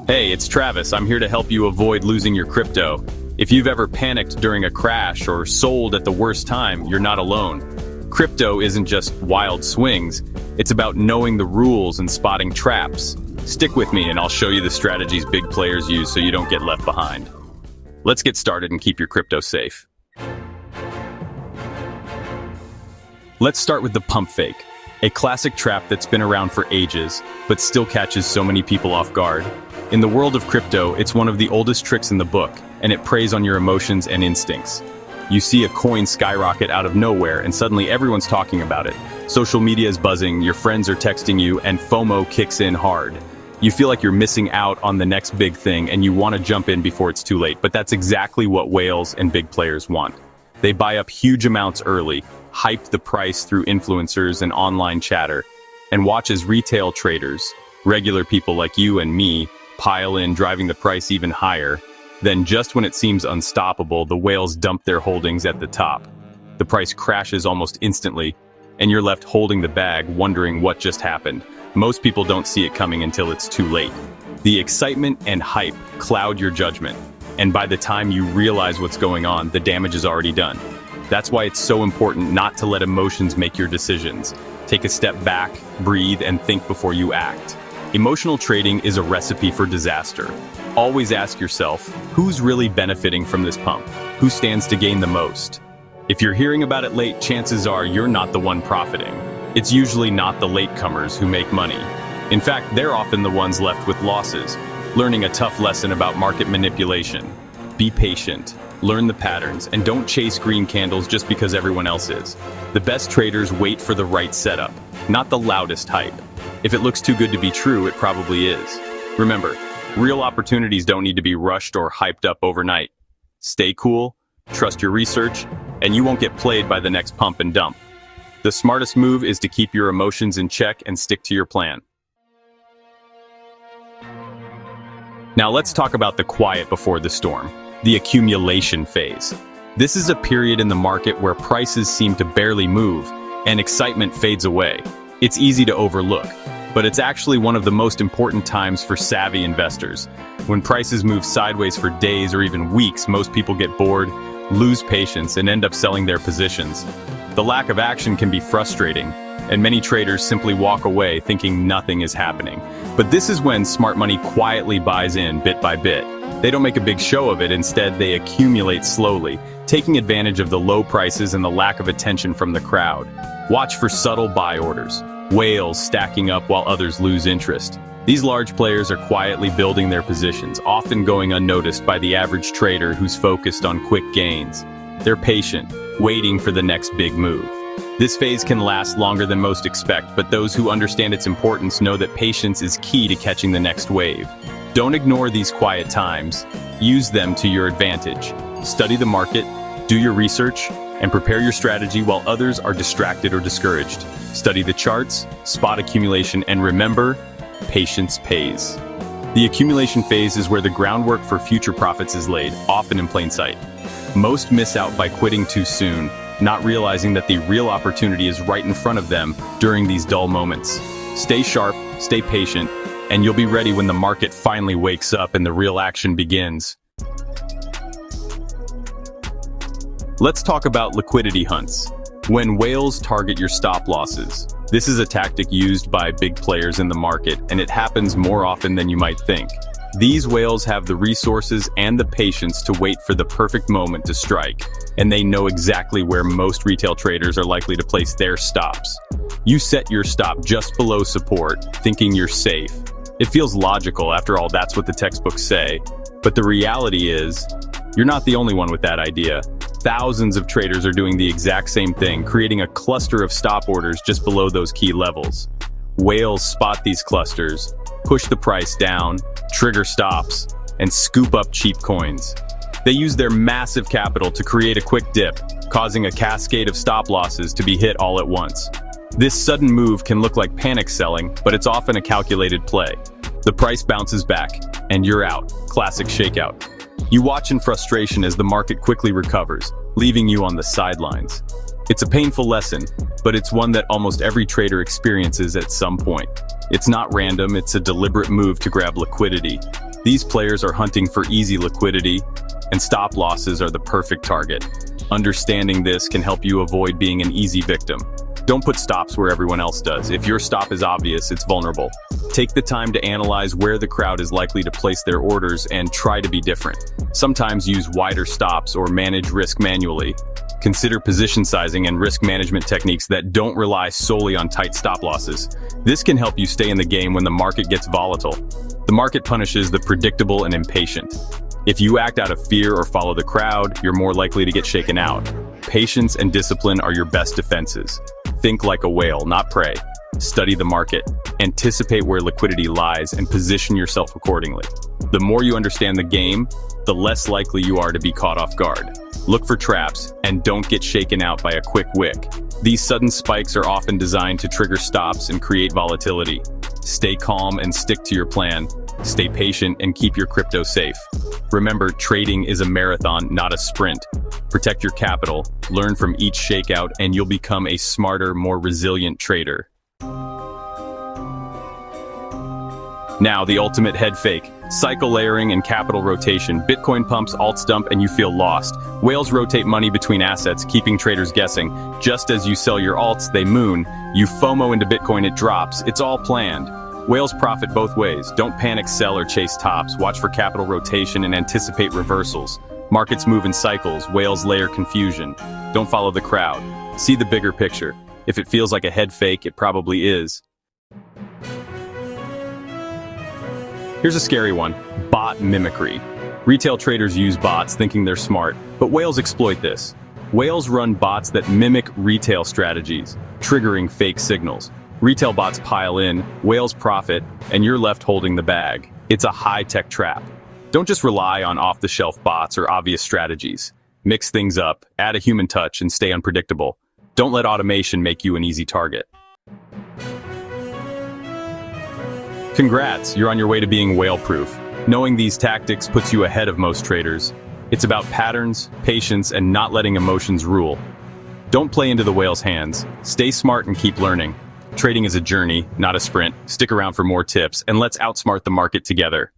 Hey, it's Travis. I'm here to help you avoid losing your crypto. If you've ever panicked during a crash or sold at the worst time, you're not alone. Crypto isn't just wild swings. It's about knowing the rules and spotting traps. Stick with me and I'll show you the strategies big players use so you don't get left behind. Let's get started and keep your crypto safe. Let's start with the pump fake, a classic trap that's been around for ages, but still catches so many people off guard. In the world of crypto, it's one of the oldest tricks in the book, and it preys on your emotions and instincts. You see a coin skyrocket out of nowhere, and suddenly everyone's talking about it. Social media is buzzing, your friends are texting you, and FOMO kicks in hard. You feel like you're missing out on the next big thing, and you want to jump in before it's too late, but that's exactly what whales and big players want. They buy up huge amounts early, hype the price through influencers and online chatter, and watch as retail traders, regular people like you and me, pile in, driving the price even higher. Then just when it seems unstoppable, the whales dump their holdings at the top. The price crashes almost instantly, and you're left holding the bag, wondering what just happened. Most people don't see it coming until it's too late. The excitement and hype cloud your judgment, and by the time you realize what's going on, the damage is already done. That's why it's so important not to let emotions make your decisions. Take a step back, breathe, and think before you act. Emotional trading is a recipe for disaster. Always ask yourself, who's really benefiting from this pump? Who stands to gain the most? If you're hearing about it late, chances are you're not the one profiting. It's usually not the latecomers who make money. In fact, they're often the ones left with losses, learning a tough lesson about market manipulation. Be patient, learn the patterns, and don't chase green candles just because everyone else is. The best traders wait for the right setup, not the loudest hype. If it looks too good to be true, it probably is. Remember, real opportunities don't need to be rushed or hyped up overnight. Stay cool, trust your research, and you won't get played by the next pump and dump. The smartest move is to keep your emotions in check and stick to your plan. Now let's talk about the quiet before the storm, the accumulation phase. This is a period in the market where prices seem to barely move and excitement fades away. It's easy to overlook, but it's actually one of the most important times for savvy investors. When prices move sideways for days or even weeks, most people get bored, lose patience, and end up selling their positions. The lack of action can be frustrating, and many traders simply walk away thinking nothing is happening. But this is when smart money quietly buys in bit by bit. They don't make a big show of it, instead they accumulate slowly, taking advantage of the low prices and the lack of attention from the crowd. Watch for subtle buy orders, whales stacking up while others lose interest. These large players are quietly building their positions, often going unnoticed by the average trader who's focused on quick gains. They're patient, waiting for the next big move. This phase can last longer than most expect, but those who understand its importance know that patience is key to catching the next wave. Don't ignore these quiet times. Use them to your advantage. Study the market, do your research, and prepare your strategy while others are distracted or discouraged. Study the charts, spot accumulation, and remember, patience pays. The accumulation phase is where the groundwork for future profits is laid, often in plain sight. Most miss out by quitting too soon, not realizing that the real opportunity is right in front of them during these dull moments. Stay sharp, stay patient, and you'll be ready when the market finally wakes up and the real action begins. Let's talk about liquidity hunts. When whales target your stop losses. This is a tactic used by big players in the market, and it happens more often than you might think. These whales have the resources and the patience to wait for the perfect moment to strike, and they know exactly where most retail traders are likely to place their stops. You set your stop just below support, thinking you're safe. It feels logical, after all, that's what the textbooks say. But the reality is, you're not the only one with that idea. Thousands of traders are doing the exact same thing, creating a cluster of stop orders just below those key levels. Whales spot these clusters, push the price down, trigger stops, and scoop up cheap coins. They use their massive capital to create a quick dip, causing a cascade of stop losses to be hit all at once. This sudden move can look like panic selling, but it's often a calculated play. The price bounces back, and you're out. Classic shakeout. You watch in frustration as the market quickly recovers, leaving you on the sidelines. It's a painful lesson, but it's one that almost every trader experiences at some point. It's not random, it's a deliberate move to grab liquidity. These players are hunting for easy liquidity, and stop losses are the perfect target. Understanding this can help you avoid being an easy victim. Don't put stops where everyone else does. If your stop is obvious, it's vulnerable. Take the time to analyze where the crowd is likely to place their orders and try to be different. Sometimes use wider stops or manage risk manually. Consider position sizing and risk management techniques that don't rely solely on tight stop losses. This can help you stay in the game when the market gets volatile. The market punishes the predictable and impatient. If you act out of fear or follow the crowd, you're more likely to get shaken out. Patience and discipline are your best defenses. Think like a whale, not prey. Study the market, anticipate where liquidity lies, and position yourself accordingly. The more you understand the game, the less likely you are to be caught off guard. Look for traps, and don't get shaken out by a quick wick. These sudden spikes are often designed to trigger stops and create volatility. Stay calm and stick to your plan. Stay patient and keep your crypto safe. Remember, trading is a marathon, not a sprint. Protect your capital, learn from each shakeout, and you'll become a smarter, more resilient trader. Now, the ultimate head fake. Cycle layering and capital rotation. Bitcoin pumps, alts dump, and you feel lost. Whales rotate money between assets, keeping traders guessing. Just as you sell your alts, they moon. You FOMO into Bitcoin, it drops. It's all planned. Whales profit both ways. Don't panic, sell, or chase tops. Watch for capital rotation and anticipate reversals. Markets move in cycles. Whales layer confusion. Don't follow the crowd. See the bigger picture. If it feels like a head fake, it probably is. Here's a scary one. Bot mimicry. Retail traders use bots thinking they're smart, but whales exploit this. Whales run bots that mimic retail strategies, triggering fake signals. Retail bots pile in, whales profit, and you're left holding the bag. It's a high-tech trap. Don't just rely on off-the-shelf bots or obvious strategies. Mix things up, add a human touch, and stay unpredictable. Don't let automation make you an easy target. Congrats, you're on your way to being whale-proof. Knowing these tactics puts you ahead of most traders. It's about patterns, patience, and not letting emotions rule. Don't play into the whale's hands. Stay smart and keep learning. Trading is a journey, not a sprint. Stick around for more tips, and let's outsmart the market together.